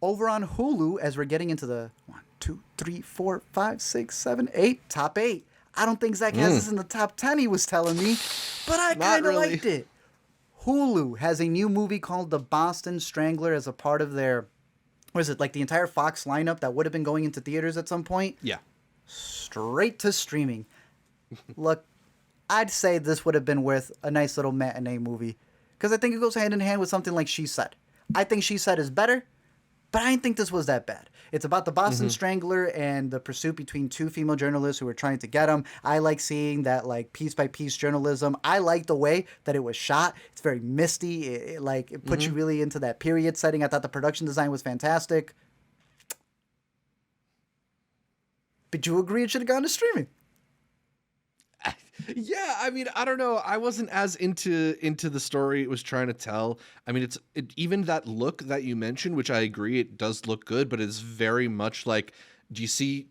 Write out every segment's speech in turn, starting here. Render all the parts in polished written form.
Over on Hulu, as we're getting into the 1, 2, 3, 4, 5, 6, 7, 8, top 8. I don't think Zach has this in the top 10, he was telling me, but I kind of liked it. Hulu has a new movie called The Boston Strangler as a part of their, what is it, like the entire Fox lineup that would have been going into theaters at some point? Yeah. Straight to streaming. Look, I'd say this would have been worth a nice little matinee movie. Because I think it goes hand in hand with something like She Said. I think She Said is better, but I didn't think this was that bad. It's about the Boston Strangler and the pursuit between two female journalists who were trying to get him. I like seeing that, like, piece-by-piece journalism. I like the way that it was shot. It's very misty. It puts you really into that period setting. I thought the production design was fantastic. But you agree it should have gone to streaming? Yeah, I mean, I don't know. I wasn't as into the story it was trying to tell. I mean, even that look that you mentioned, which I agree, it does look good, but it's very much like, you see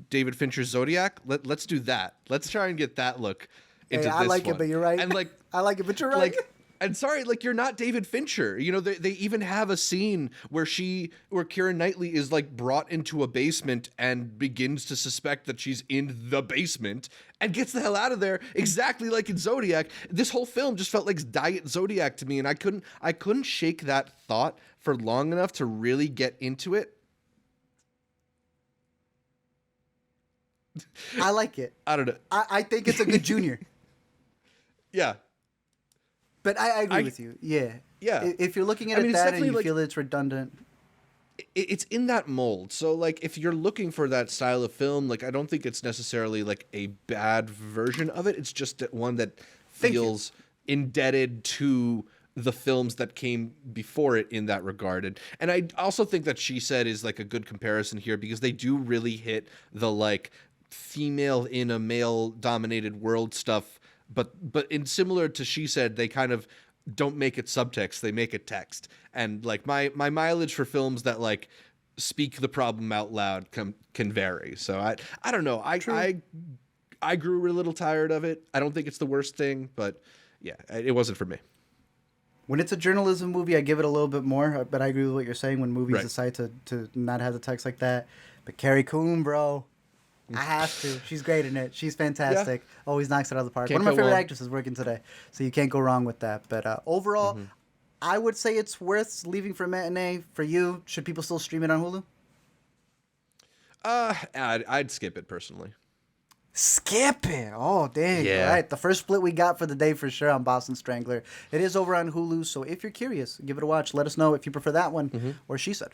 David Fincher's Zodiac? Let's do that. Let's try and get that look into this I like one. it, but you're right. And like, I like it, but you're right. And sorry, like, you're not David Fincher. You know, they even have a scene where Keira Knightley is like brought into a basement and begins to suspect that she's in the basement and gets the hell out of there, exactly like in Zodiac. This whole film just felt like diet Zodiac to me, and I couldn't shake that thought for long enough to really get into it. I like it. I don't know. I think it's a good junior. Yeah. But I agree with you. Yeah. Yeah. If you're looking at it that and you feel it's redundant. It's in that mold. So, like, if you're looking for that style of film, like, I don't think it's necessarily, like, a bad version of it. It's just one that feels indebted to the films that came before it in that regard. And I also think that She Said is, like, a good comparison here because they do really hit the, like, female in a male-dominated world stuff. But in similar to She Said, they kind of don't make it subtext, they make it text. And like my mileage for films that like speak the problem out loud can vary. So I don't know. I grew a little tired of it. I don't think it's the worst thing, but yeah, it wasn't for me. When it's a journalism movie, I give it a little bit more, but I agree with what you're saying when movies decide to not have the text like that. But Carrie Coon, bro, I have to. She's great in it. She's fantastic. Yeah. Always knocks it out of the park. One of my favorite actresses working today. So you can't go wrong with that. But overall, I would say it's worth leaving for a matinee. For you, should people still stream it on Hulu? I'd skip it personally. Skip it. Oh, dang. Yeah. All right. The first split we got for the day for sure on Boston Strangler. It is over on Hulu. So if you're curious, give it a watch. Let us know if you prefer that one or She Said.